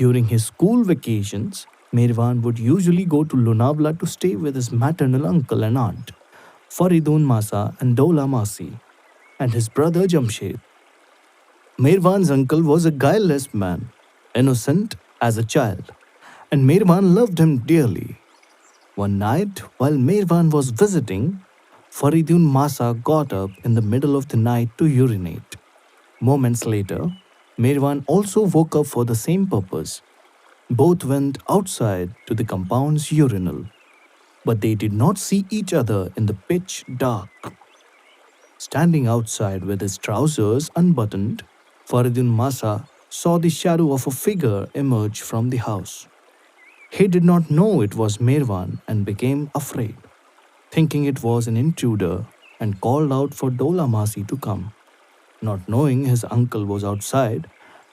During his school vacations, Merwan would usually go to Lonavala to stay with his maternal uncle and aunt, Faridun Masa and Dola Masi, and his brother Jamshed. Merwan's uncle was a guileless man, innocent as a child, and Merwan loved him dearly. One night, while Merwan was visiting, Faridun Masa got up in the middle of the night to urinate. Moments later, Merwan also woke up for the same purpose. Both went outside to the compound's urinal, but they did not see each other in the pitch dark. Standing outside with his trousers unbuttoned, Faridun Masa saw the shadow of a figure emerge from the house. He did not know it was Merwan and became afraid, thinking it was an intruder, and called out for Dola Masi to come. Not knowing his uncle was outside,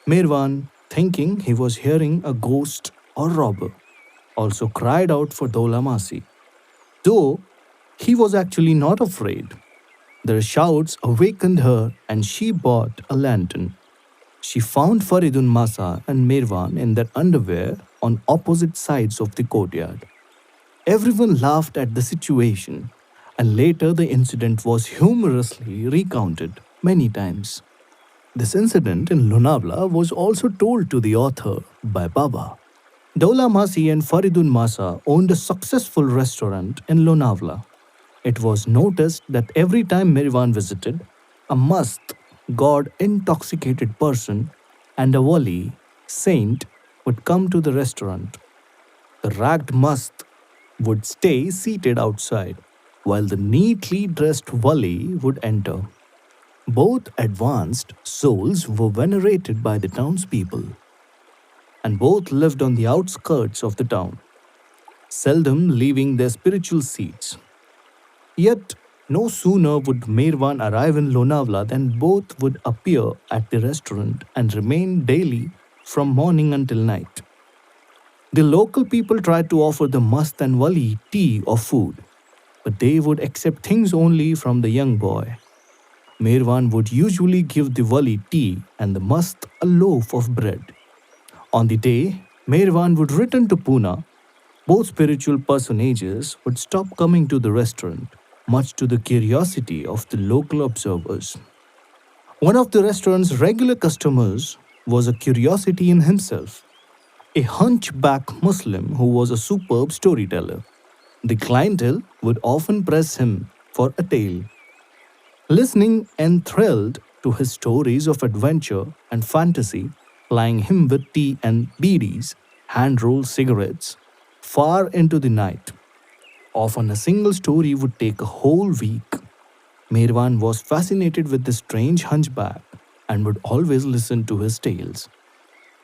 Merwan, thinking he was hearing a ghost or robber, also cried out for Dola Masi, though he was actually not afraid. Their shouts awakened her and she bought a lantern. She found Faridun Masa and Merwan in their underwear on opposite sides of the courtyard. Everyone laughed at the situation, and later the incident was humorously recounted many times. This incident in Lonavala was also told to the author by Baba. Dola Masi and Faridun Masa owned a successful restaurant in Lonavala. It was noticed that every time Merwan visited, a mast, god intoxicated person, and a wali, saint, would come to the restaurant. The ragged mast would stay seated outside, while the neatly dressed wali would enter. Both advanced souls were venerated by the townspeople, and both lived on the outskirts of the town, seldom leaving their spiritual seats. Yet, no sooner would Merwan arrive in Lonavala than both would appear at the restaurant and remain daily from morning until night. The local people tried to offer the mast and wali tea or food, but they would accept things only from the young boy. Merwan would usually give the wali tea and the mast a loaf of bread. On the day Merwan would return to Pune, both spiritual personages would stop coming to the restaurant, much to the curiosity of the local observers. One of the restaurant's regular customers was a curiosity in himself, a hunchback Muslim who was a superb storyteller. The clientele would often press him for a tale, listening enthralled to his stories of adventure and fantasy, plying him with tea and beedies, hand-rolled cigarettes, far into the night. Often a single story would take a whole week. Merwan was fascinated with this strange hunchback and would always listen to his tales.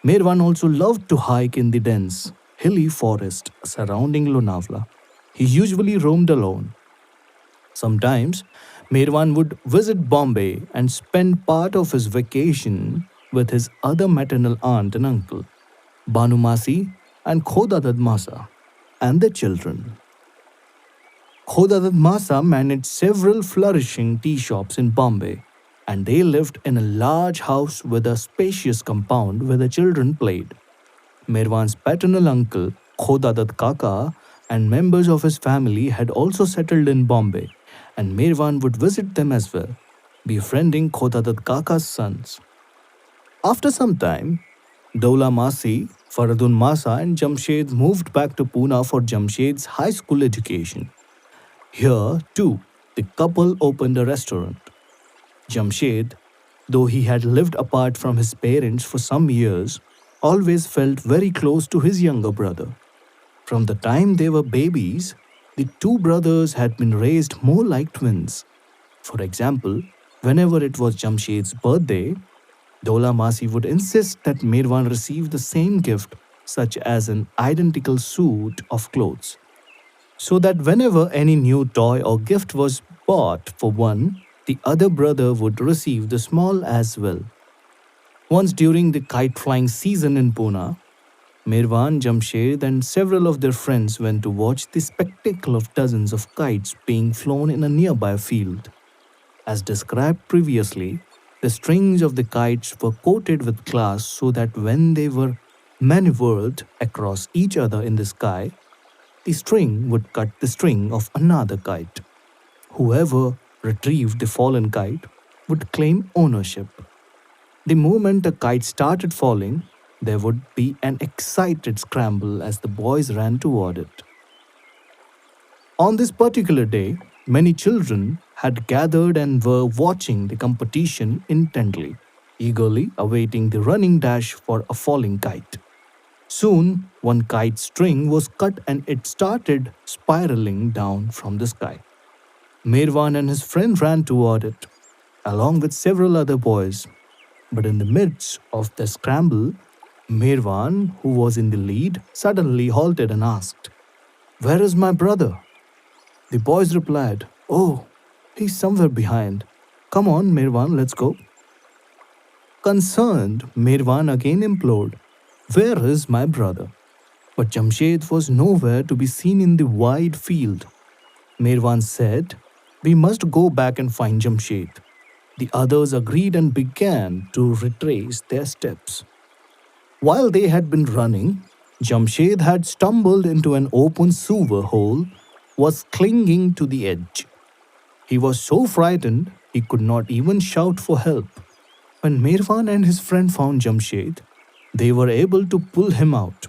Merwan also loved to hike in the dense, hilly forest surrounding Lonavala. He usually roamed alone. Sometimes, Merwan would visit Bombay and spend part of his vacation with his other maternal aunt and uncle, Banu Masi and Khodadad Masa, and their children. Khodadad Masa managed several flourishing tea shops in Bombay, and they lived in a large house with a spacious compound where the children played. Merwan's paternal uncle, Khodadad Kaka, and members of his family had also settled in Bombay, and Merwan would visit them as well, befriending Khodadad Kaka's sons. After some time, Dola Masi, Faradun Masa, and Jamshed moved back to Pune for Jamshed's high school education. Here, too, the couple opened a restaurant. Jamshed, though he had lived apart from his parents for some years, always felt very close to his younger brother. From the time they were babies, the two brothers had been raised more like twins. For example, whenever it was Jamshed's birthday, Dola Masi would insist that Merwan receive the same gift, such as an identical suit of clothes, so that whenever any new toy or gift was bought for one, the other brother would receive the small as well. Once during the kite flying season in Pune, Merwan, Jamshed, and several of their friends went to watch the spectacle of dozens of kites being flown in a nearby field. As described previously, the strings of the kites were coated with glass so that when they were maneuvered across each other in the sky, the string would cut the string of another kite. Whoever retrieved the fallen kite would claim ownership. The moment a kite started falling, there would be an excited scramble as the boys ran toward it. On this particular day, many children had gathered and were watching the competition intently, eagerly awaiting the running dash for a falling kite. Soon, one kite's string was cut and it started spiraling down from the sky. Merwan and his friend ran toward it, along with several other boys. But in the midst of the scramble, Merwan, who was in the lead, suddenly halted and asked, "Where is my brother?" The boys replied, "Oh, he's somewhere behind. Come on, Merwan, let's go." Concerned, Merwan again implored, "Where is my brother?" But Jamshed was nowhere to be seen in the wide field. Merwan said, "We must go back and find Jamshed." The others agreed and began to retrace their steps. While they had been running, Jamshed had stumbled into an open sewer hole, was clinging to the edge. He was so frightened he could not even shout for help. When Merwan and his friend found Jamshed, they were able to pull him out.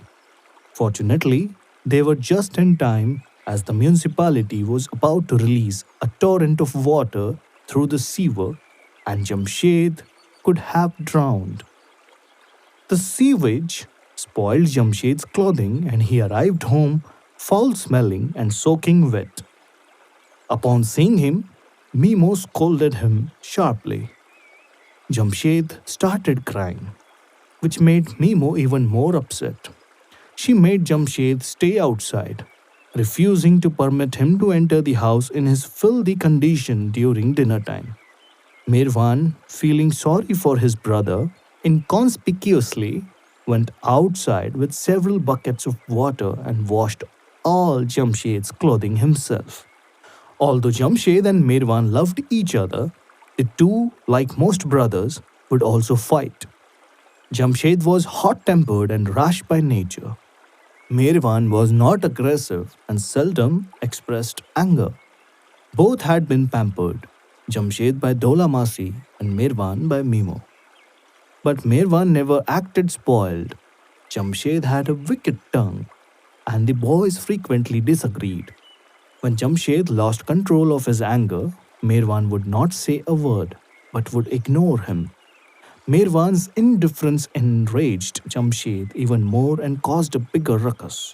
Fortunately, they were just in time as the municipality was about to release a torrent of water through the sewer and Jamshed could have drowned. The sewage spoiled Jamshed's clothing and he arrived home foul smelling and soaking wet. Upon seeing him, Mimo scolded him sharply. Jamshed started crying, which made Mimo even more upset. She made Jamshed stay outside, refusing to permit him to enter the house in his filthy condition during dinner time. Merwan, feeling sorry for his brother, inconspicuously went outside with several buckets of water and washed all Jamshed's clothing himself. Although Jamshed and Merwan loved each other, the two, like most brothers, would also fight. Jamshed was hot tempered and rash by nature. Merwan was not aggressive and seldom expressed anger. Both had been pampered, Jamshed by Dola Masi and Merwan by Mimo. But Merwan never acted spoiled. Jamshed had a wicked tongue, and the boys frequently disagreed. When Jamshed lost control of his anger, Merwan would not say a word, but would ignore him. Merwan's indifference enraged Jamshed even more and caused a bigger ruckus.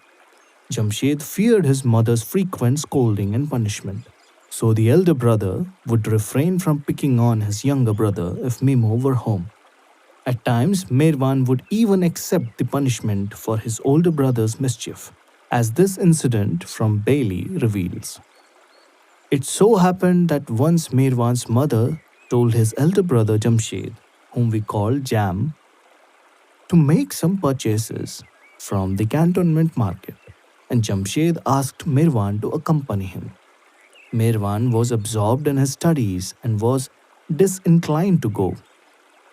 Jamshed feared his mother's frequent scolding and punishment, so the elder brother would refrain from picking on his younger brother if Mimo were home. At times, Merwan would even accept the punishment for his older brother's mischief, as this incident from Bailey reveals. It so happened that once Merwan's mother told his elder brother Jamshed, whom we call Jam, to make some purchases from the cantonment market, and Jamshed asked Merwan to accompany him. Merwan was absorbed in his studies and was disinclined to go,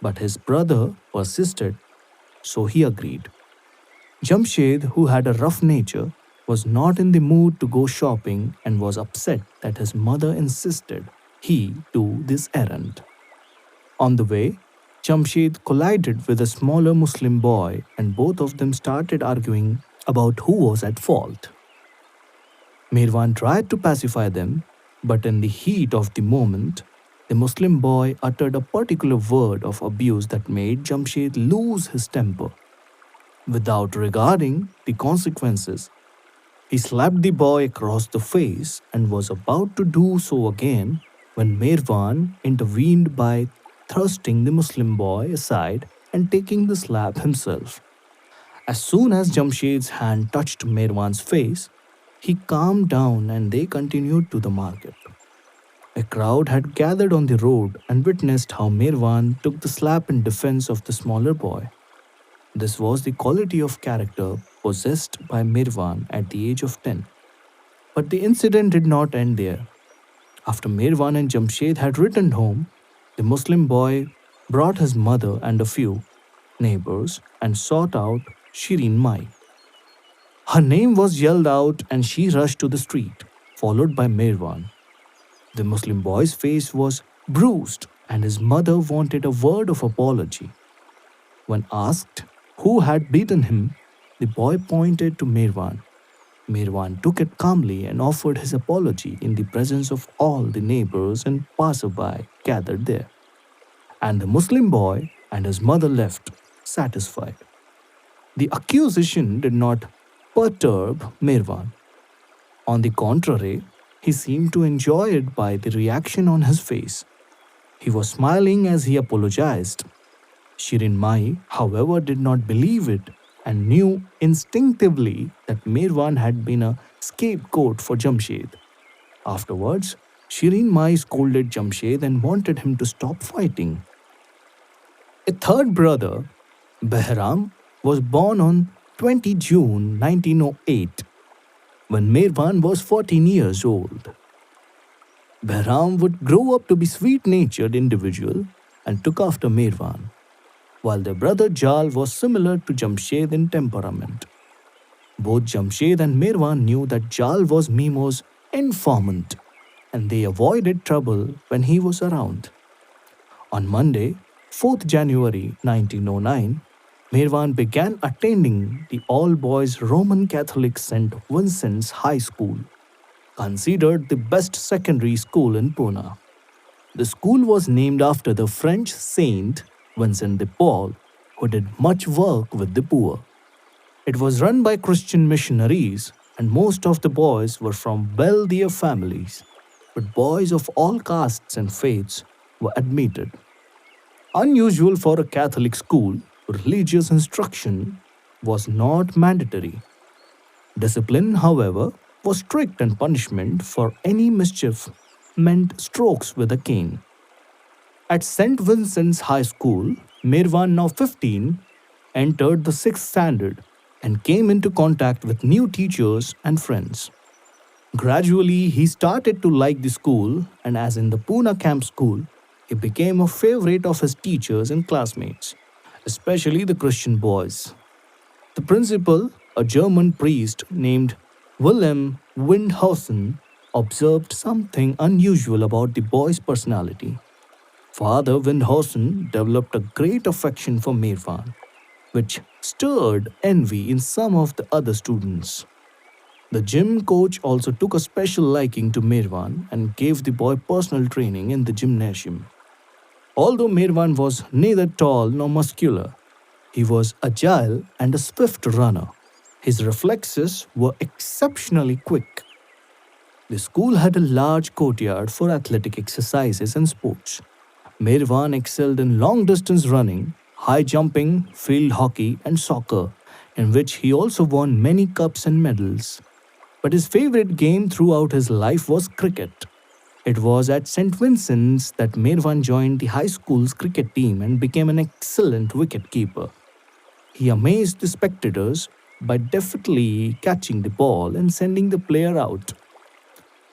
but his brother persisted, so he agreed. Jamshed, who had a rough nature, was not in the mood to go shopping and was upset that his mother insisted he do this errand. On the way, Jamshed collided with a smaller Muslim boy and both of them started arguing about who was at fault. Merwan tried to pacify them, but in the heat of the moment, the Muslim boy uttered a particular word of abuse that made Jamshed lose his temper. Without regarding the consequences, he slapped the boy across the face and was about to do so again when Merwan intervened by thrusting the Muslim boy aside and taking the slap himself. As soon as Jamshed's hand touched Merwan's face, he calmed down and they continued to the market. A crowd had gathered on the road and witnessed how Merwan took the slap in defense of the smaller boy. This was the quality of character possessed by Merwan at the age of 10. But the incident did not end there. After Merwan and Jamshed had returned home, the Muslim boy brought his mother and a few neighbors and sought out Shirin Mai. Her name was yelled out and she rushed to the street, followed by Merwan. The Muslim boy's face was bruised and his mother wanted a word of apology. When asked who had beaten him, the boy pointed to Merwan. Merwan took it calmly and offered his apology in the presence of all the neighbors and passerby gathered there. And the Muslim boy and his mother left, satisfied. The accusation did not perturb Merwan. On the contrary, he seemed to enjoy it by the reaction on his face. He was smiling as he apologized. Shirin Mai, however, did not believe it and knew instinctively that Mirwan had been a scapegoat for Jamshed. Afterwards, Shirin Mai scolded Jamshed and wanted him to stop fighting. A third brother, Behram, was born on 20 June 1908 when Mirwan was 14 years old. Behram would grow up to be sweet-natured individual and took after Mirwan, while their brother Jal was similar to Jamshed in temperament. Both Jamshed and Mirwan knew that Jal was Mimo's informant and they avoided trouble when he was around. On Monday, 4th January 1909, Mirwan began attending the all-boys Roman Catholic St. Vincent's High School, considered the best secondary school in Pune. The school was named after the French saint Vincent de Paul, who did much work with the poor. It was run by Christian missionaries, and most of the boys were from wealthier families, but boys of all castes and faiths were admitted. Unusual for a Catholic school, religious instruction was not mandatory. Discipline, however, was strict and punishment for any mischief meant strokes with a cane. At St. Vincent's High School, Mirwan, now 15, entered the 6th standard and came into contact with new teachers and friends. Gradually, he started to like the school, and as in the Pune Camp School, he became a favorite of his teachers and classmates, especially the Christian boys. The principal, a German priest named Wilhelm Windhausen, observed something unusual about the boy's personality. Father Windhausen developed a great affection for Mirwan, which stirred envy in some of the other students. The gym coach also took a special liking to Mirwan and gave the boy personal training in the gymnasium. Although Mirwan was neither tall nor muscular, he was agile and a swift runner. His reflexes were exceptionally quick. The school had a large courtyard for athletic exercises and sports. Mirwan excelled in long distance running, high jumping, field hockey, and soccer, in which he also won many cups and medals. But his favorite game throughout his life was cricket. It was at St. Vincent's that Mirwan joined the high school's cricket team and became an excellent wicket-keeper. He amazed the spectators by deftly catching the ball and sending the player out.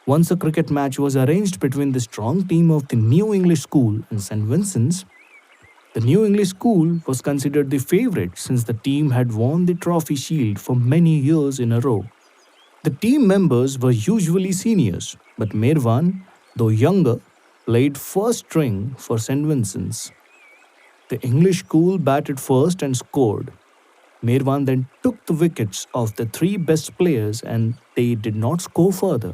Once a cricket match was arranged between the strong team of the New English School and St. Vincent's. The New English School was considered the favorite since the team had won the trophy shield for many years in a row. The team members were usually seniors, but Mirwan, though younger, played first string for St. Vincent's. The English school batted first and scored. Mirwan then took the wickets of the three best players and they did not score further.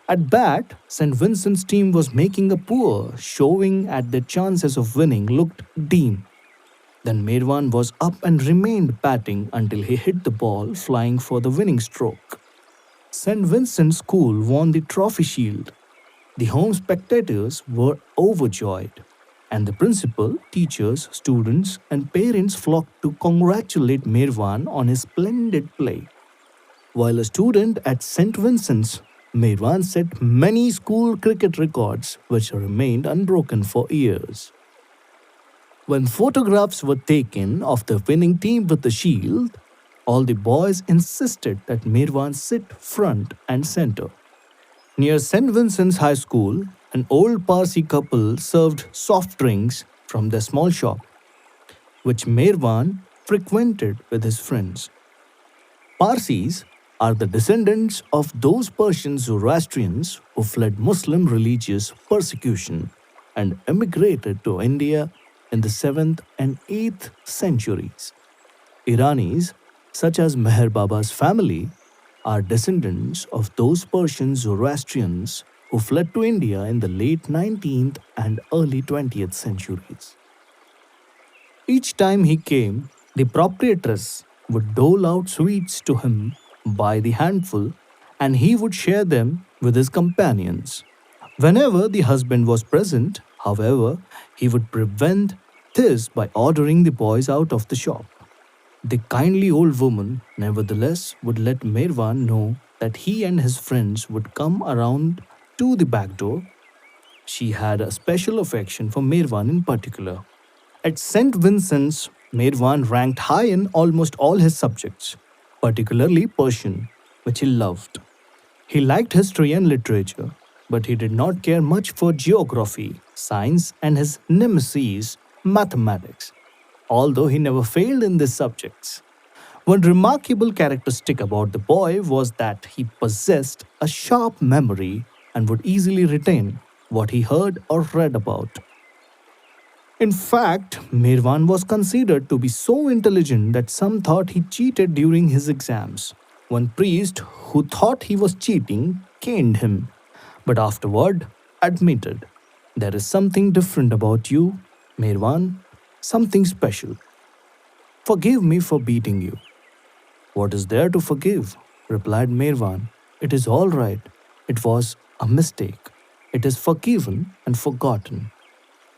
At bat, St. Vincent's team was making a poor showing and their chances of winning looked dim. Then Mirwan was up and remained batting until he hit the ball flying for the winning stroke. St. Vincent's School won the trophy shield. The home spectators were overjoyed, and the principal, teachers, students, and parents flocked to congratulate Mirwan on his splendid play. While a student at St. Vincent's, Mirwan set many school cricket records which remained unbroken for years. When photographs were taken of the winning team with the shield, all the boys insisted that Mirwan sit front and center. Near St. Vincent's High School, an old Parsi couple served soft drinks from their small shop, which Mirwan frequented with his friends. Parsis are the descendants of those Persian Zoroastrians who fled Muslim religious persecution and emigrated to India in the 7th and 8th centuries. Iranis, such as Meher Baba's family, are descendants of those Persian Zoroastrians who fled to India in the late 19th and early 20th centuries. Each time he came, the proprietress would dole out sweets to him by the handful, and he would share them with his companions. Whenever the husband was present, however, he would prevent this by ordering the boys out of the shop. The kindly old woman, nevertheless, would let Merwan know that he and his friends would come around to the back door. She had a special affection for Merwan in particular. At St. Vincent's, Merwan ranked high in almost all his subjects, particularly Persian, which he loved. He liked history and literature, but he did not care much for geography, science, and his nemesis, mathematics, although he never failed in these subjects. One remarkable characteristic about the boy was that he possessed a sharp memory and would easily retain what he heard or read about. In fact, Mirwan was considered to be so intelligent that some thought he cheated during his exams. One priest who thought he was cheating caned him, but afterward admitted, "There is something different about you, Mirwan, something special. Forgive me for beating you." "What is there to forgive?" replied Mirwan. "It is all right. It was a mistake. It is forgiven and forgotten."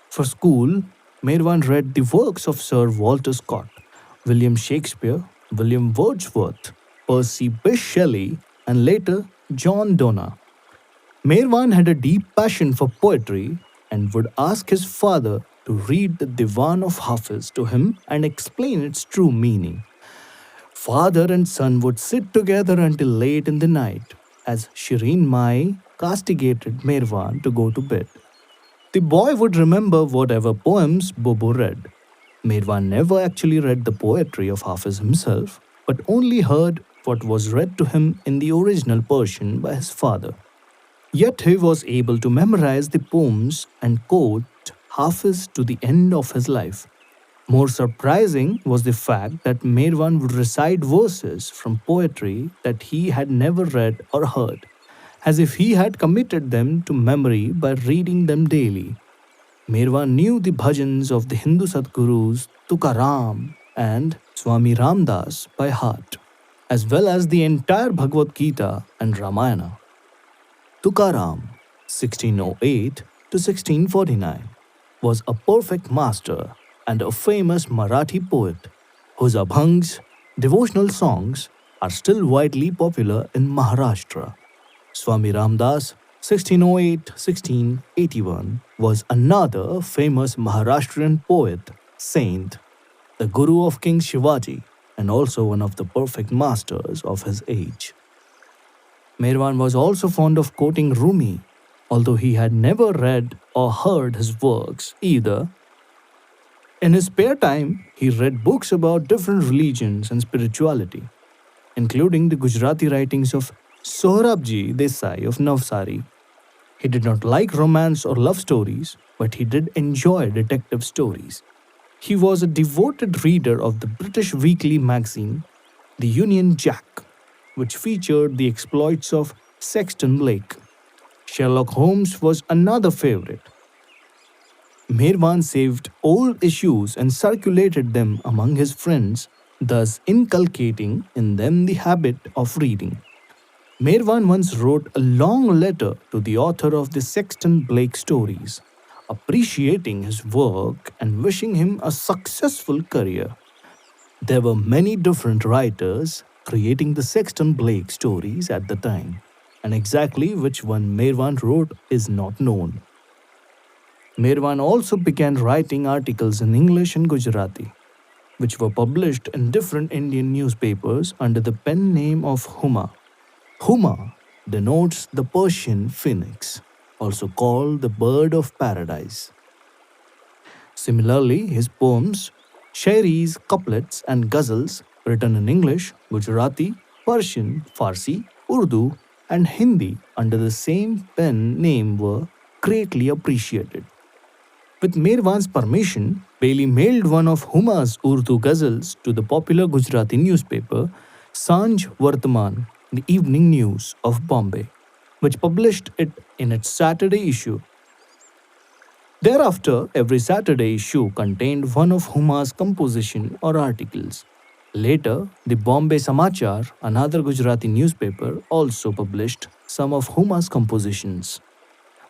For school, Merwan read the works of Sir Walter Scott, William Shakespeare, William Wordsworth, Percy Bysshe Shelley, and later John Donne. Merwan had a deep passion for poetry and would ask his father to read the Divan of Hafiz to him and explain its true meaning. Father and son would sit together until late in the night as Shireen Mai castigated Merwan to go to bed. The boy would remember whatever poems Bobo read. Merwan never actually read the poetry of Hafiz himself, but only heard what was read to him in the original Persian by his father. Yet he was able to memorize the poems and quote Hafiz to the end of his life. More surprising was the fact that Merwan would recite verses from poetry that he had never read or heard, as if he had committed them to memory by reading them daily. Merwan knew the bhajans of the Hindu Sadgurus Tukaram and Swami Ramdas by heart, as well as the entire Bhagavad Gita and Ramayana. Tukaram, 1608 to 1649, was a perfect master and a famous Marathi poet whose abhangs, devotional songs, are still widely popular in Maharashtra. Swami Ramdas, 1608-1681, was another famous Maharashtrian poet, saint, the guru of King Shivaji, and also one of the perfect masters of his age. Merwan was also fond of quoting Rumi, although he had never read or heard his works either. In his spare time, he read books about different religions and spirituality, including the Gujarati writings of Sohrabji Desai of Navsari. He did not like romance or love stories, but he did enjoy detective stories. He was a devoted reader of the British weekly magazine, The Union Jack, which featured the exploits of Sexton Blake. Sherlock Holmes was another favorite. Merwan saved old issues and circulated them among his friends, thus inculcating in them the habit of reading. Merwan once wrote a long letter to the author of the Sexton Blake stories, appreciating his work and wishing him a successful career. There were many different writers creating the Sexton Blake stories at the time, and exactly which one Merwan wrote is not known. Merwan also began writing articles in English and Gujarati, which were published in different Indian newspapers under the pen name of Huma. Huma denotes the Persian phoenix, also called the bird of paradise. Similarly, his poems Shairis, couplets, and ghazals written in English, Gujarati, Persian, Farsi, Urdu, and Hindi under the same pen name were greatly appreciated. With Merwan's permission, Bailey mailed one of Huma's Urdu ghazals to the popular Gujarati newspaper Sanj Vartaman, the evening news of Bombay, which published it in its Saturday issue. Thereafter, every Saturday issue contained one of Huma's composition or articles. Later, the Bombay Samachar, another Gujarati newspaper, also published some of Huma's compositions.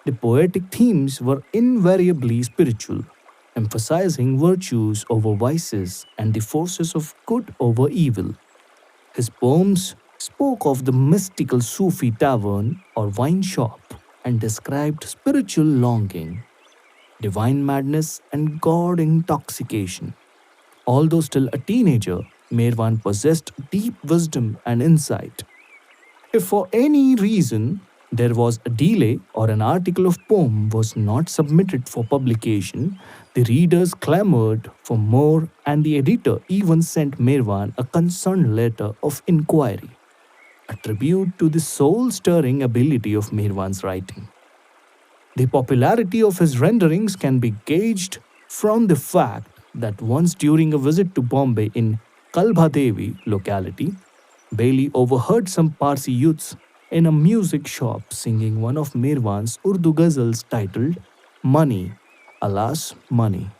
The poetic themes were invariably spiritual, emphasizing virtues over vices and the forces of good over evil. His poems spoke of the mystical Sufi tavern or wine shop and described spiritual longing, divine madness, and god intoxication. Although still a teenager, Merwan possessed deep wisdom and insight. If for any reason there was a delay or an article of poem was not submitted for publication, the readers clamored for more and the editor even sent Merwan a concerned letter of inquiry, a tribute to the soul-stirring ability of Merwan's writing. The popularity of his renderings can be gauged from the fact that once during a visit to Bombay in Kalbhadevi locality, Bailey overheard some Parsi youths in a music shop singing one of Mirwan's Urdu ghazals titled Money, Alas Money.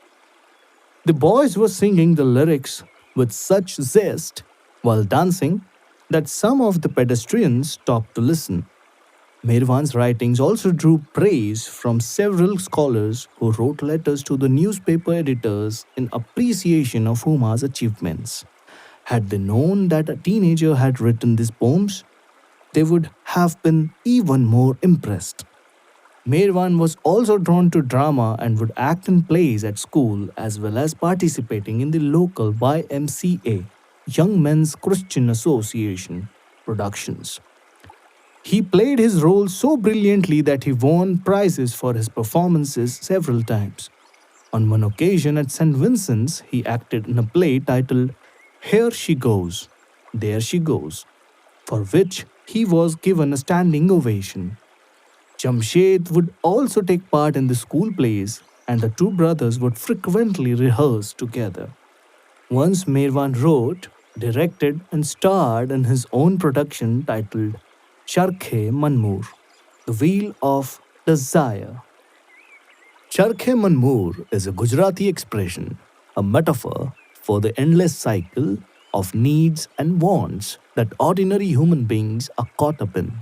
The boys were singing the lyrics with such zest while dancing that some of the pedestrians stopped to listen. Mirwan's writings also drew praise from several scholars who wrote letters to the newspaper editors in appreciation of Huma's achievements. Had they known that a teenager had written these poems, they would have been even more impressed. Merwan was also drawn to drama and would act in plays at school as well as participating in the local YMCA, Young Men's Christian Association, productions. He played his role so brilliantly that he won prizes for his performances several times. On one occasion at St. Vincent's, he acted in a play titled Here She Goes, There She Goes, for which he was given a standing ovation. Jamshed would also take part in the school plays, and the two brothers would frequently rehearse together. Once Merwan wrote, directed, and starred in his own production titled Charkhe Manmoor, The Wheel of Desire. Charkhe Manmoor is a Gujarati expression, a metaphor for the endless cycle of needs and wants that ordinary human beings are caught up in.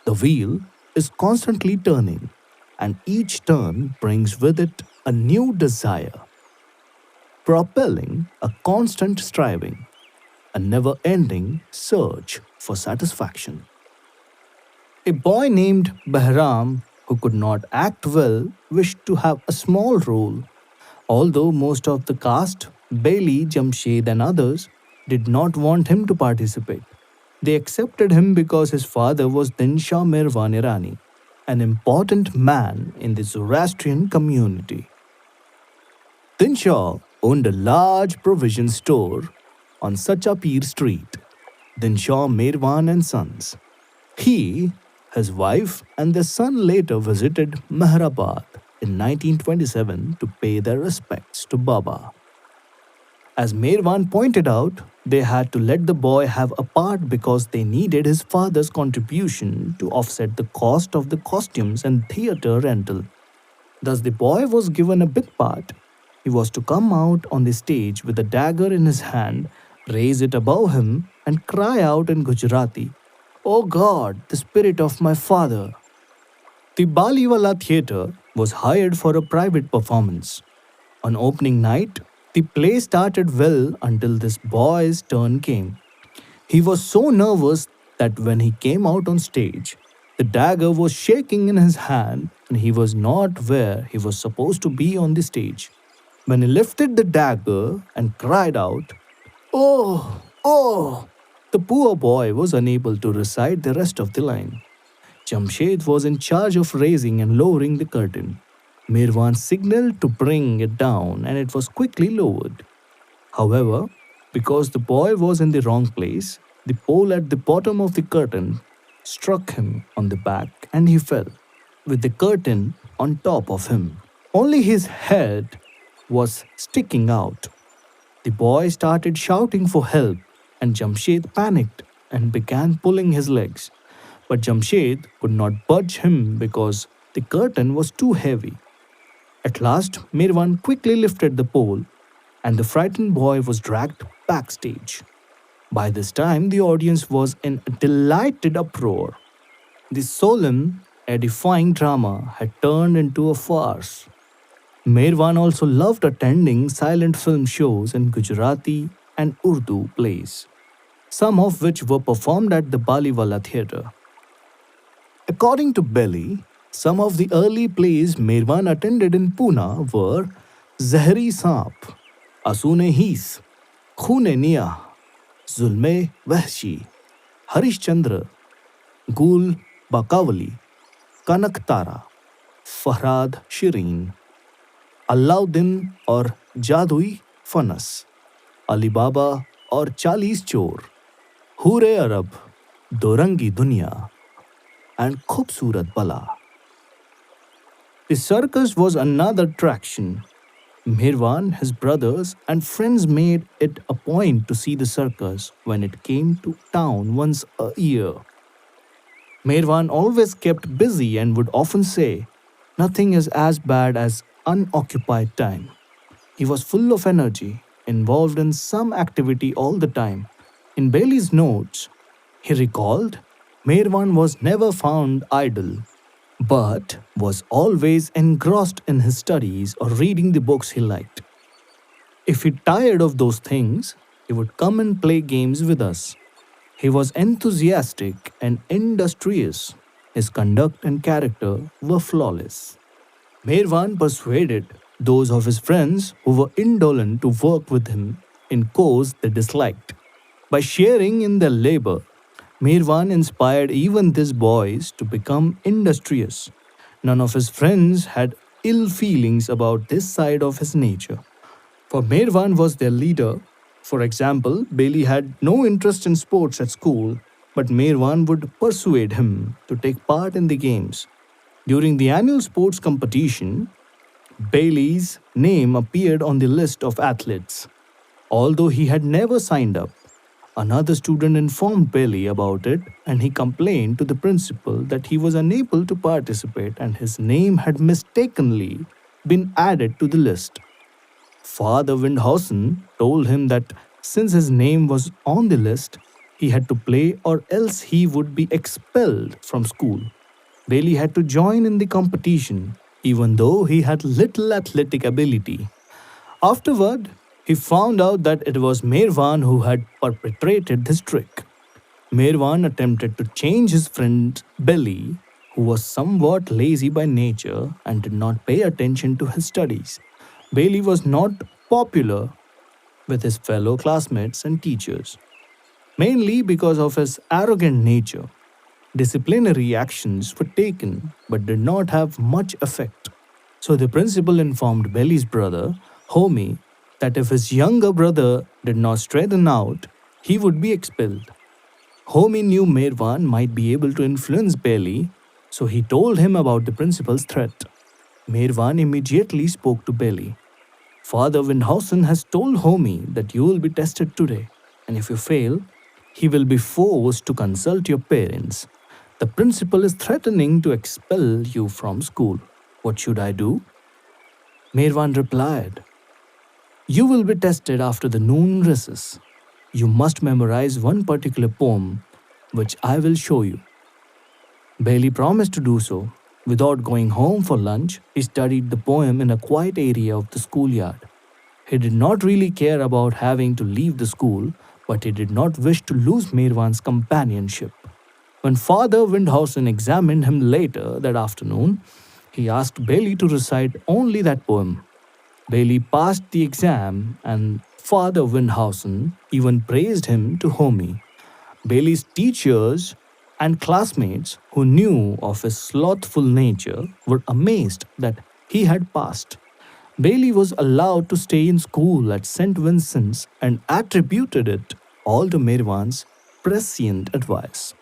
The wheel is constantly turning, and each turn brings with it a new desire, propelling a constant striving, a never ending search for satisfaction. A boy named Behram, who could not act well, wished to have a small role. Although most of the cast, Bailey, Jamshed, and others, did not want him to participate. They accepted him because his father was Dinshaw Merwan Irani, an important man in the Zoroastrian community. Dinshaw owned a large provision store on Sachapir Street, Dinshaw Merwan and Sons. He, his wife, and their son later visited Mehrabad in 1927 to pay their respects to Baba. As Merwan pointed out, they had to let the boy have a part because they needed his father's contribution to offset the cost of the costumes and theatre rental. Thus, the boy was given a bit part. He was to come out on the stage with a dagger in his hand, raise it above him, and cry out in Gujarati, "Oh God, the spirit of my father." The Baliwala Theatre was hired for a private performance. On opening night, the play started well until this boy's turn came. He was so nervous that when he came out on stage, the dagger was shaking in his hand and he was not where he was supposed to be on the stage. When he lifted the dagger and cried out, "Oh, oh!" the poor boy was unable to recite the rest of the line. Jamshed was in charge of raising and lowering the curtain. Mirwan signaled to bring it down and it was quickly lowered. However, because the boy was in the wrong place, the pole at the bottom of the curtain struck him on the back and he fell, with the curtain on top of him. Only his head was sticking out. The boy started shouting for help, and Jamshed panicked and began pulling his legs. But Jamshed could not budge him because the curtain was too heavy. At last, Mirwan quickly lifted the pole, and the frightened boy was dragged backstage. By this time, the audience was in a delighted uproar. The solemn, edifying drama had turned into a farce. Mirwan also loved attending silent film shows in Gujarati and Urdu plays, some of which were performed at the Baliwala theatre. According to Belly, some of the early plays Mirwan attended in Pune were Zahri Saap, Asune Hees, Khune Nia, Zulme Vahshi, Harish Chandra, Gul Bakawali, Kanak Tara, Fahrad Shireen, Alauddin और जादुई फनस, Alibaba और 40 चोर, हूरे अरब, दोरंगी दुनिया, and खूबसूरत बला. The circus was another attraction. Mirwan, his brothers, and friends made it a point to see the circus when it came to town once a year. Mirwan always kept busy and would often say, "Nothing is as bad as unoccupied time." He was full of energy, involved in some activity all the time. In Bailey's notes, he recalled, Mirwan was never found idle, but was always engrossed in his studies or reading the books he liked. If he tired of those things, he would come and play games with us. He was enthusiastic and industrious. His conduct and character were flawless. Merwan persuaded those of his friends who were indolent to work with him in cause they disliked. By sharing in their labor, Merwan inspired even these boys to become industrious. None of his friends had ill feelings about this side of his nature. For Merwan was their leader. For example, Bailey had no interest in sports at school, but Merwan would persuade him to take part in the games. During the annual sports competition, Bailey's name appeared on the list of athletes. Although he had never signed up, another student informed Bailey about it and he complained to the principal that he was unable to participate and his name had mistakenly been added to the list. Father Windhausen told him that since his name was on the list, he had to play or else he would be expelled from school. Bailey had to join in the competition, even though he had little athletic ability. Afterward, he found out that it was Merwan who had perpetrated this trick. Merwan attempted to change his friend Bailey, who was somewhat lazy by nature and did not pay attention to his studies. Bailey was not popular with his fellow classmates and teachers, mainly because of his arrogant nature. Disciplinary actions were taken but did not have much effect. So the principal informed Bailey's brother, Homie, that if his younger brother did not straighten out, he would be expelled. Homie knew Merwan might be able to influence Bailey, so he told him about the principal's threat. Merwan immediately spoke to Bailey. Father Windhausen has told Homie that you will be tested today, and if you fail, he will be forced to consult your parents. The principal is threatening to expel you from school. What should I do? Merwan replied, You will be tested after the noon recess. You must memorize one particular poem, which I will show you. Bailey promised to do so. Without going home for lunch, he studied the poem in a quiet area of the schoolyard. He did not really care about having to leave the school, but he did not wish to lose Merwan's companionship. When Father Windhausen examined him later that afternoon, he asked Bailey to recite only that poem. Bailey passed the exam and Father Windhausen even praised him to Homie. Bailey's teachers and classmates who knew of his slothful nature were amazed that he had passed. Bailey was allowed to stay in school at St. Vincent's and attributed it all to Merwan's prescient advice.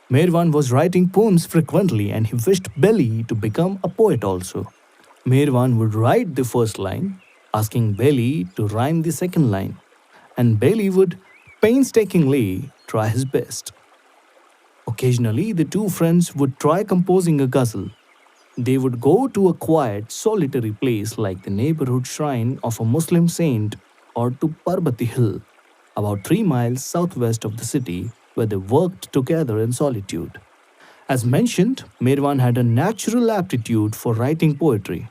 Merwan was writing poems frequently and he wished Bailey to become a poet also. Merwan would write the first line, asking Bailey to rhyme the second line, and Bailey would painstakingly try his best. Occasionally, the two friends would try composing a ghazal. They would go to a quiet, solitary place like the neighborhood shrine of a Muslim saint or to Parbati Hill, about 3 miles southwest of the city, where they worked together in solitude. As mentioned, Mirwan had a natural aptitude for writing poetry.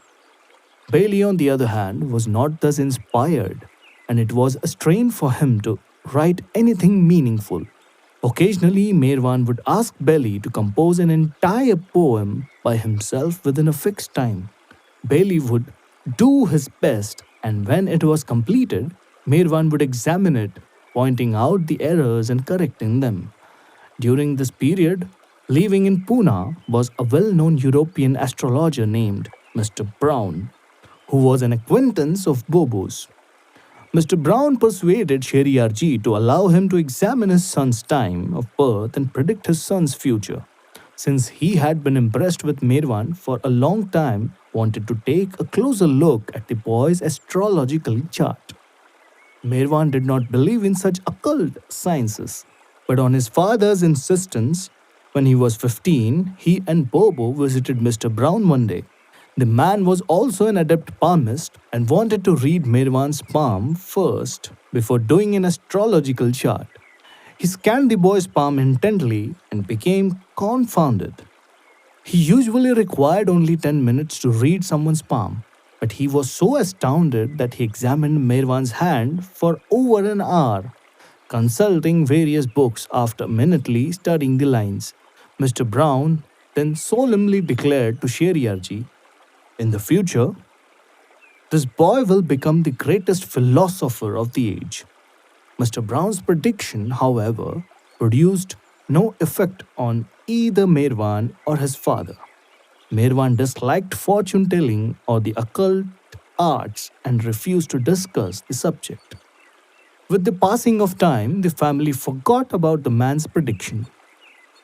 Bailey, on the other hand, was not thus inspired, and it was a strain for him to write anything meaningful. Occasionally, Mirwan would ask Bailey to compose an entire poem by himself within a fixed time. Bailey would do his best, and when it was completed, Mirwan would examine it, pointing out the errors and correcting them. During this period, living in Pune was a well known European astrologer named Mr. Brown, who was an acquaintance of Bobo's. Mr. Brown persuaded Sheriarji to allow him to examine his son's time of birth and predict his son's future. Since he had been impressed with Mirwan for a long time, wanted to take a closer look at the boy's astrological chart. Mirwan did not believe in such occult sciences, but on his father's insistence, when he was 15, he and Bobo visited Mr. Brown one day. The man was also an adept palmist and wanted to read Mirwan's palm first before doing an astrological chart. He scanned the boy's palm intently and became confounded. He usually required only 10 minutes to read someone's palm, but he was so astounded that he examined Mirwan's hand for over an hour, consulting various books after minutely studying the lines. Mr. Brown then solemnly declared to Sheriarji, "In the future, this boy will become the greatest philosopher of the age." Mr. Brown's prediction, however, produced no effect on either Mirwan or his father. Mirwan disliked fortune telling or the occult arts and refused to discuss the subject. With the passing of time, the family forgot about the man's prediction.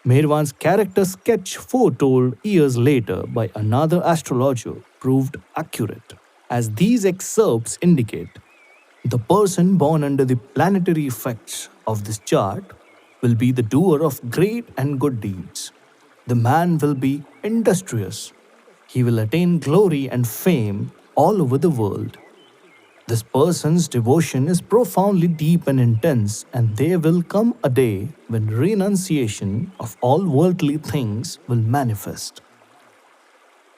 Mirwan's character sketch, foretold years later by another astrologer, proved accurate. As these excerpts indicate, the person born under the planetary effects of this chart will be the doer of great and good deeds. The man will be industrious. He will attain glory and fame all over the world. This person's devotion is profoundly deep and intense, and there will come a day when renunciation of all worldly things will manifest.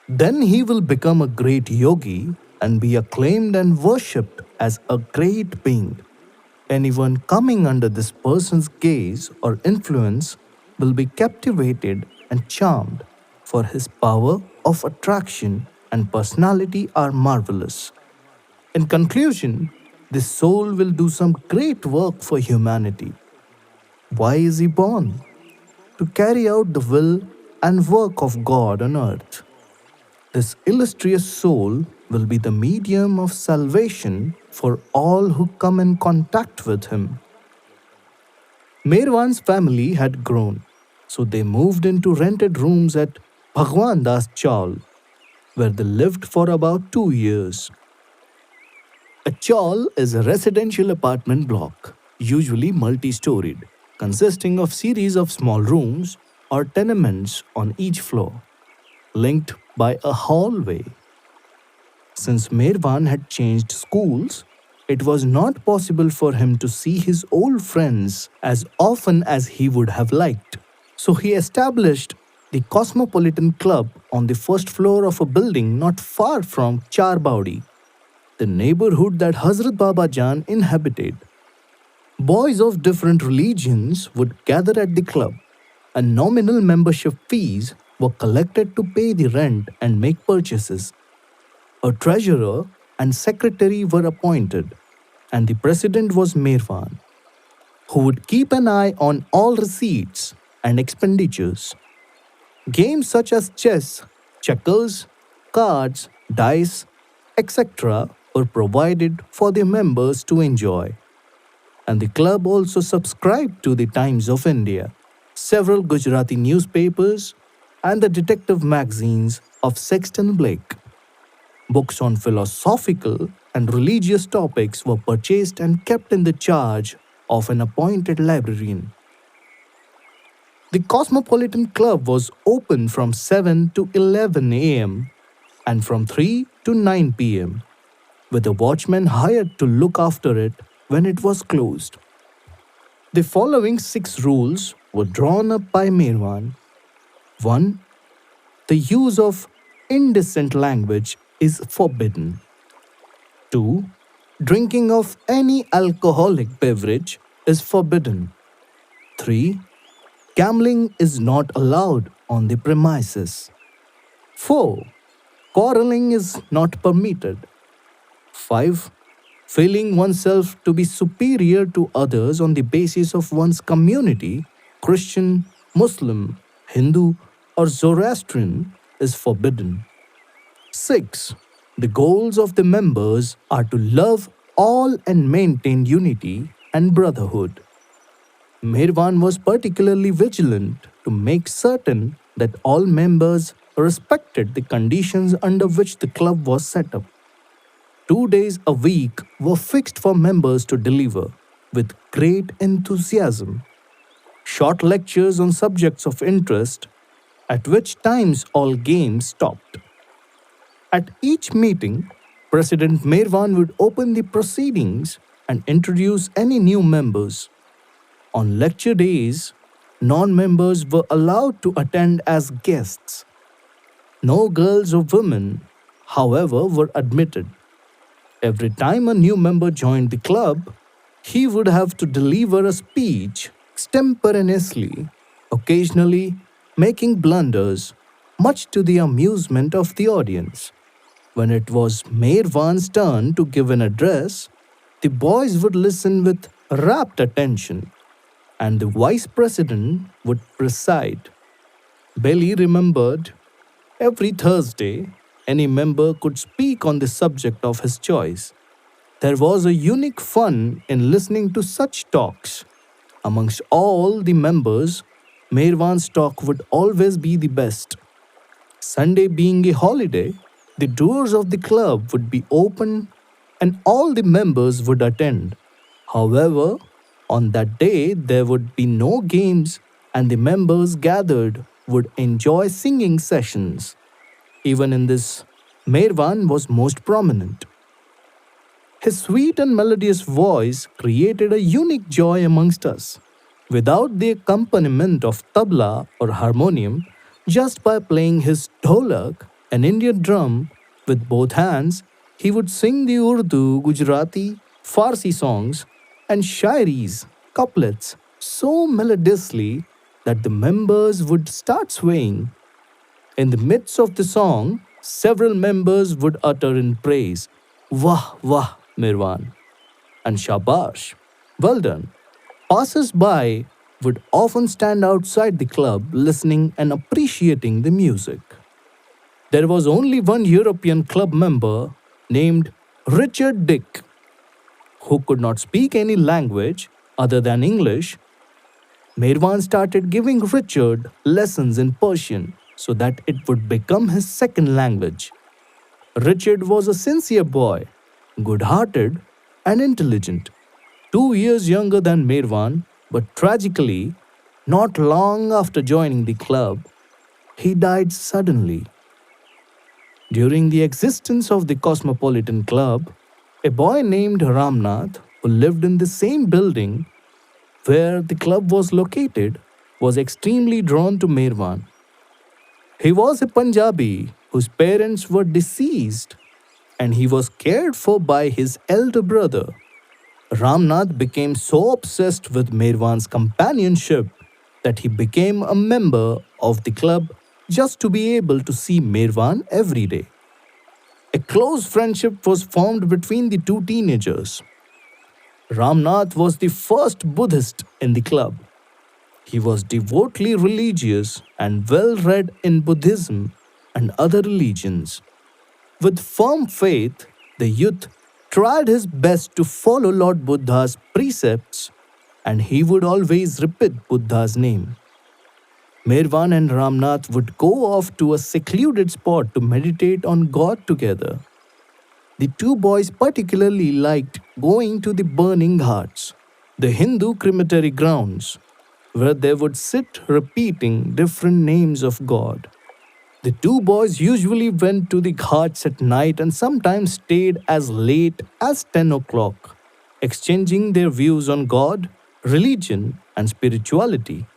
Then he will become a great yogi and be acclaimed and worshipped as a great being. Anyone coming under this person's gaze or influence will be captivated and charmed, for his power of attraction and personality are marvelous. In conclusion, this soul will do some great work for humanity. Why is he born? To carry out the will and work of God on earth. This illustrious soul will be the medium of salvation for all who come in contact with him. Mirwan's family had grown, so they moved into rented rooms at Bhagwan Das Chawl, where they lived for about 2 years. A chawl is a residential apartment block, usually multi-storied, consisting of series of small rooms or tenements on each floor, linked by a hallway. Since Mirwan had changed schools, it was not possible for him to see his old friends as often as he would have liked. So he established the Cosmopolitan Club on the first floor of a building not far from Charbaudi, the neighborhood that Hazrat Baba Jan inhabited. Boys of different religions would gather at the club, and nominal membership fees were collected to pay the rent and make purchases. A treasurer and secretary were appointed, and the president was Mirwan, who would keep an eye on all receipts and expenditures. Games such as chess, checkers, cards, dice, etc., were provided for the members to enjoy. And the club also subscribed to the Times of India, several Gujarati newspapers, and the detective magazines of Sexton Blake. Books on philosophical and religious topics were purchased and kept in the charge of an appointed librarian. The Cosmopolitan Club was open from 7 to 11 a.m. and from 3 to 9 p.m., with a watchman hired to look after it when it was closed. The following six rules were drawn up by Merwan. 1. The use of indecent language is forbidden. 2. Drinking of any alcoholic beverage is forbidden. 3. Gambling is not allowed on the premises. 4. Quarreling is not permitted. 5. Feeling oneself to be superior to others on the basis of one's community, Christian, Muslim, Hindu, or Zoroastrian, is forbidden. 6. The goals of the members are to love all and maintain unity and brotherhood. Merwan was particularly vigilant to make certain that all members respected the conditions under which the club was set up. 2 days a week were fixed for members to deliver, with great enthusiasm, short lectures on subjects of interest, at which times all games stopped. At each meeting, President Merwan would open the proceedings and introduce any new members. On lecture days, non members were allowed to attend as guests. No girls or women, however, were admitted. Every time a new member joined the club, he would have to deliver a speech extemporaneously, occasionally making blunders, much to the amusement of the audience. When it was Merwan's turn to give an address, the boys would listen with rapt attention, and the vice president would preside. Belly remembered every Thursday any member could speak on the subject of his choice. There was a unique fun in listening to such talks. Amongst all the members, Merwan's talk would always be the best. Sunday being a holiday, the doors of the club would be open and all the members would attend. However, on that day there would be no games and the members gathered would enjoy singing sessions. Even in this, Merwan was most prominent. His sweet and melodious voice created a unique joy amongst us. Without the accompaniment of tabla or harmonium, just by playing his dholak, an Indian drum, with both hands, he would sing the Urdu, Gujarati, Farsi songs and shairis, couplets, so melodiously that the members would start swaying. In the midst of the song, several members would utter in praise, Wah, Wah, Merwan, and Shabash, well done. Passers by would often stand outside the club listening and appreciating the music. There was only one European club member named Richard Dick, who could not speak any language other than English. Merwan started giving Richard lessons in Persian so that it would become his second language. Richard was a sincere boy, good hearted, and intelligent, 2 years younger than Merwan, but tragically, not long after joining the club, he died suddenly. During the existence of the Cosmopolitan Club, a boy named Ramnath, who lived in the same building where the club was located, was extremely drawn to Merwan. He was a Punjabi whose parents were deceased and he was cared for by his elder brother. Ramnath became so obsessed with Merwan's companionship that he became a member of the club just to be able to see Merwan every day. A close friendship was formed between the two teenagers. Ramnath was the first Buddhist in the club. He was devotedly religious and well read in Buddhism and other religions. With firm faith, the youth tried his best to follow Lord Buddha's precepts, and he would always repeat Buddha's name. Mervan and Ramnath would go off to a secluded spot to meditate on God together. The two boys particularly liked going to the burning ghats, the Hindu crematory grounds, where they would sit repeating different names of God. The two boys usually went to the ghats at night and sometimes stayed as late as 10 o'clock, exchanging their views on God, religion, and spirituality.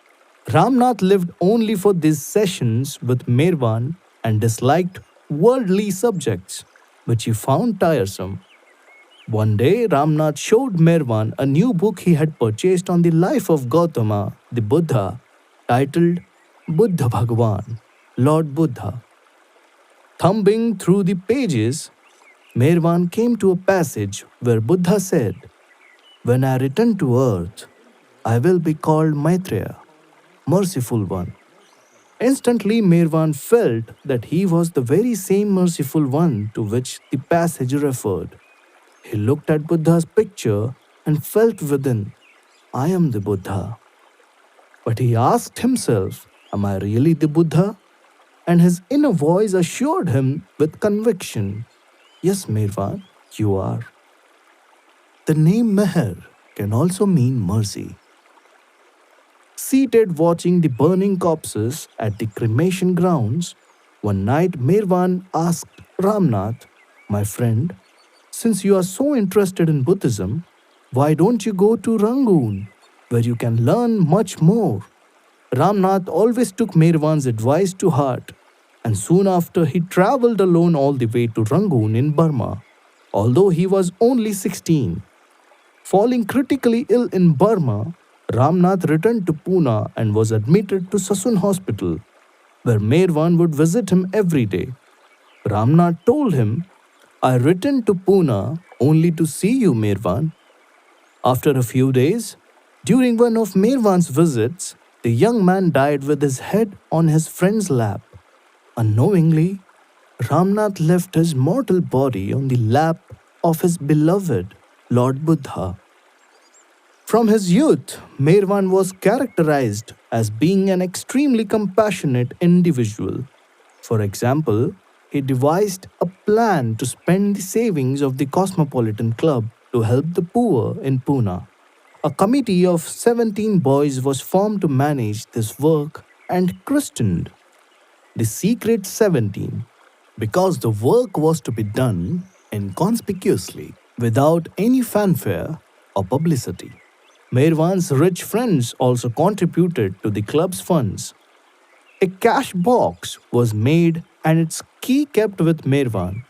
Ramnath lived only for these sessions with Mervan and disliked worldly subjects, which he found tiresome. One day, Ramnath showed Mervan a new book he had purchased on the life of Gautama, the Buddha, titled Buddha Bhagwan, Lord Buddha. Thumbing through the pages, Mervan came to a passage where Buddha said, "When I return to earth, I will be called Maitreya, merciful one." Instantly, Mervan felt that he was the very same merciful one to which the passage referred. He looked at Buddha's picture and felt within, "I am the Buddha." But he asked himself, "Am I really the Buddha?" And his inner voice assured him with conviction, "Yes, Mervan, you are." The name Meher can also mean mercy. Seated watching the burning corpses at the cremation grounds, one night Mervan asked Ramnath, "My friend, since you are so interested in Buddhism, why don't you go to Rangoon, where you can learn much more?" Ramnath always took Mervan's advice to heart, and soon after he traveled alone all the way to Rangoon in Burma, although he was only 16. Falling critically ill in Burma, Ramnath returned to Pune and was admitted to Sassoon Hospital, where Mervan would visit him every day. Ramnath told him, "I returned to Pune only to see you, Mervan." After a few days, during one of Mervan's visits, the young man died with his head on his friend's lap. Unknowingly, Ramnath left his mortal body on the lap of his beloved Lord Buddha. From his youth, Mervan was characterized as being an extremely compassionate individual. For example, he devised a plan to spend the savings of the Cosmopolitan Club to help the poor in Pune. A committee of 17 boys was formed to manage this work and christened the Secret 17 because the work was to be done inconspicuously without any fanfare or publicity. Mervan's rich friends also contributed to the club's funds. A cash box was made and its key kept with Mervan.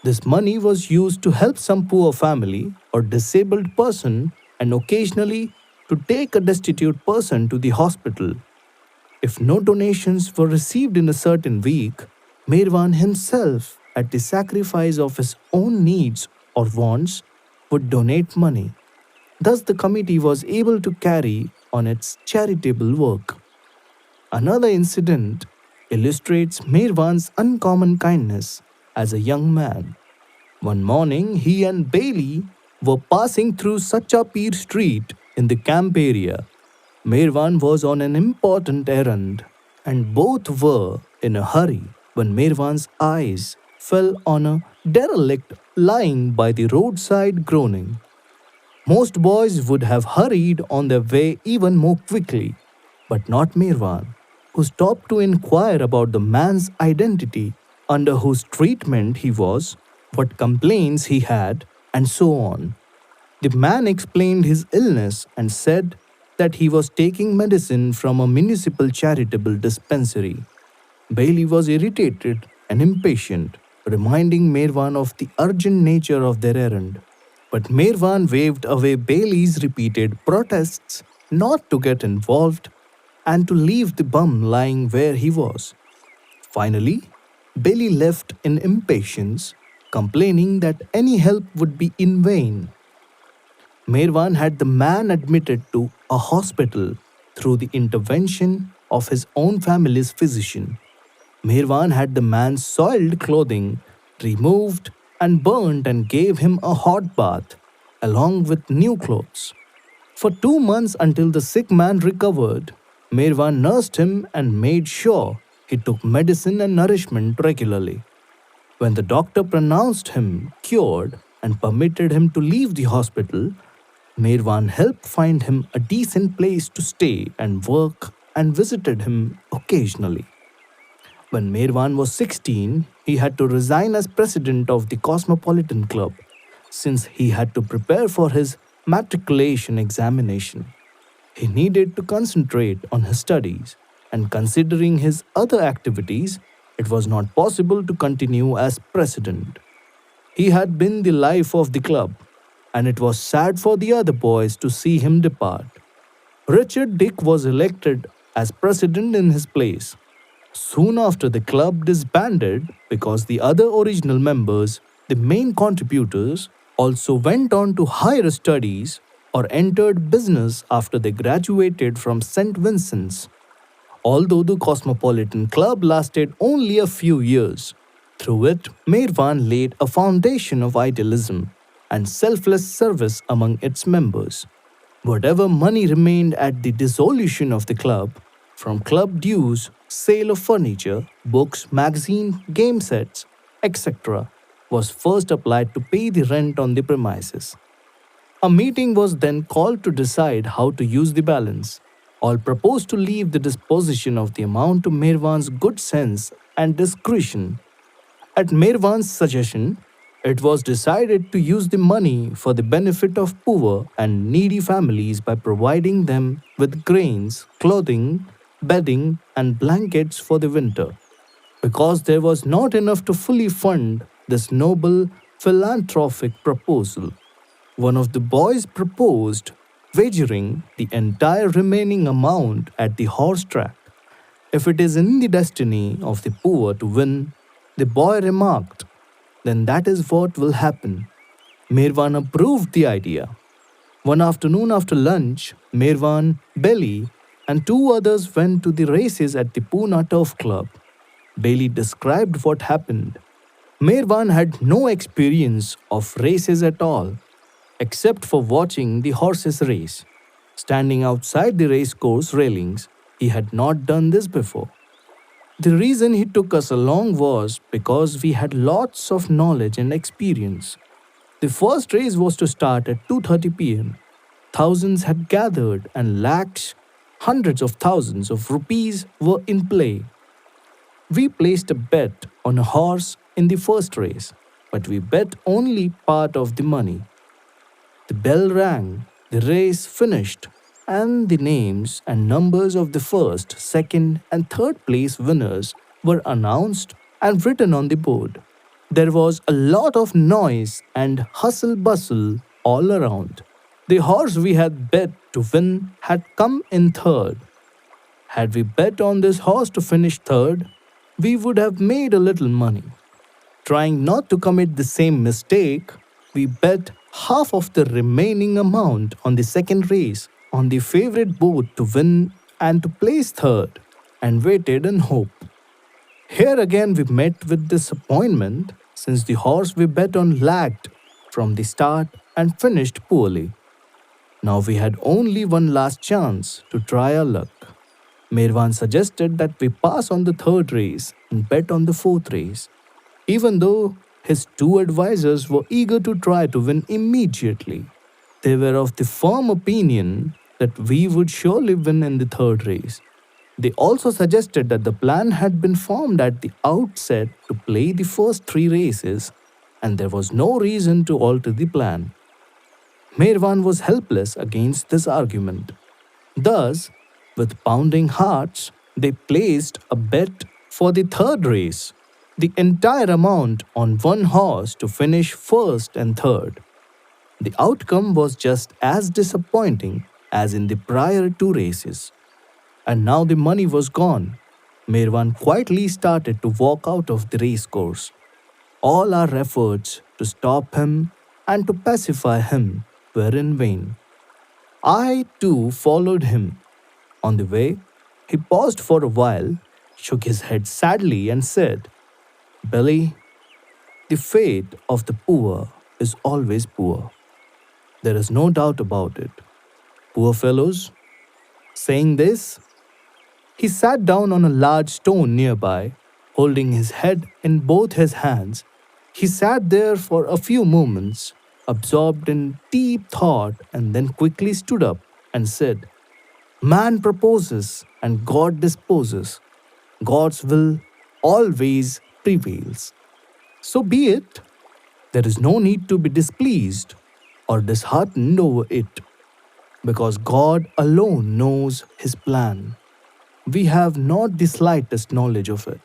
This money was used to help some poor family or disabled person and occasionally to take a destitute person to the hospital. If no donations were received in a certain week, Mervan himself, at the sacrifice of his own needs or wants, would donate money. Thus, the committee was able to carry on its charitable work. Another incident illustrates Mervan's uncommon kindness as a young man. One morning, he and Bailey were passing through Sachapir Street in the camp area. Mervan was on an important errand, and both were in a hurry when Mervan's eyes fell on a derelict lying by the roadside groaning. Most boys would have hurried on their way even more quickly, but not Mervan, who stopped to inquire about the man's identity, under whose treatment he was, what complaints he had, and so on. The man explained his illness and said that he was taking medicine from a municipal charitable dispensary. Bailey was irritated and impatient, reminding Mervan of the urgent nature of their errand. But Mervan waved away Bailey's repeated protests not to get involved and to leave the bum lying where he was. Finally, Bailey left in impatience, complaining that any help would be in vain. Mervan had the man admitted to a hospital through the intervention of his own family's physician. Mervan had the man's soiled clothing removed and burned and gave him a hot bath along with new clothes. For 2 months until the sick man recovered, Merwan nursed him and made sure he took medicine and nourishment regularly. When the doctor pronounced him cured and permitted him to leave the hospital, Merwan helped find him a decent place to stay and work and visited him occasionally. When Merwan was 16, he had to resign as president of the Cosmopolitan Club since he had to prepare for his matriculation examination. He needed to concentrate on his studies, and considering his other activities, it was not possible to continue as president. He had been the life of the club, and it was sad for the other boys to see him depart. Richard Dick was elected as president in his place. Soon after, the club disbanded because the other original members, the main contributors, also went on to higher studies or entered business after they graduated from St. Vincent's. Although the Cosmopolitan Club lasted only a few years, through it, Merwan laid a foundation of idealism and selfless service among its members. Whatever money remained at the dissolution of the club, from club dues, sale of furniture, books, magazine, game sets, etc., was first applied to pay the rent on the premises. A meeting was then called to decide how to use the balance. All proposed to leave the disposition of the amount to Merwan's good sense and discretion. At Merwan's suggestion, it was decided to use the money for the benefit of poor and needy families by providing them with grains, clothing, bedding, and blankets for the winter. Because there was not enough to fully fund this noble philanthropic proposal, one of the boys proposed wagering the entire remaining amount at the horse track. If it is in the destiny of the poor to win, the boy remarked, then that is what will happen. Merwan approved the idea. One afternoon after lunch, Merwan, Belly, and two others went to the races at the Pune Turf Club. Bailey described what happened. Merwan had no experience of races at all, except for watching the horses race. Standing outside the racecourse railings, he had not done this before. The reason he took us along was because we had lots of knowledge and experience. The first race was to start at 2:30 p.m. Thousands had gathered and lakhs, hundreds of thousands of rupees were in play. We placed a bet on a horse in the first race, but we bet only part of the money. The bell rang, the race finished, and the names and numbers of the first, second, and third place winners were announced and written on the board. There was a lot of noise and hustle bustle all around. The horse we had bet to win had come in third. Had we bet on this horse to finish third, we would have made a little money. Trying not to commit the same mistake, we bet half of the remaining amount on the second race on the favorite boat to win and to place third, and waited in hope. Here again we met with disappointment since the horse we bet on lagged from the start and finished poorly. Now we had only one last chance to try our luck. Merwan suggested that we pass on the third race and bet on the fourth race, even though his two advisors were eager to try to win immediately. They were of the firm opinion that we would surely win in the third race. They also suggested that the plan had been formed at the outset to play the first three races, and there was no reason to alter the plan. Merwan was helpless against this argument. Thus, with pounding hearts, they placed a bet for the third race, the entire amount on one horse to finish first and third. The outcome was just as disappointing as in the prior two races. And now the money was gone. Merwan quietly started to walk out of the racecourse. All our efforts to stop him and to pacify him were in vain. I too followed him. On the way, he paused for a while, shook his head sadly, and said, Billy, The fate of the poor is always poor. There is no doubt about it. Poor fellows. Saying this, he sat down on a large stone nearby, holding his head in both his hands. He sat there for a few moments, absorbed in deep thought, and then quickly stood up and said, Man proposes and God disposes. God's will always prevails. So be it. There is no need to be displeased or disheartened over it, because God alone knows His plan. We have not the slightest knowledge of it.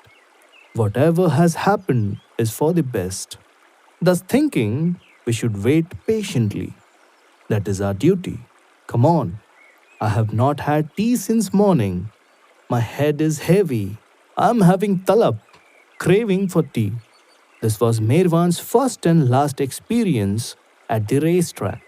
Whatever has happened is for the best. Thus, thinking we should wait patiently. That is our duty. Come on. I have not had tea since morning. My head is heavy. I'm having talab, craving for tea. This was Merwan's first and last experience at the racetrack.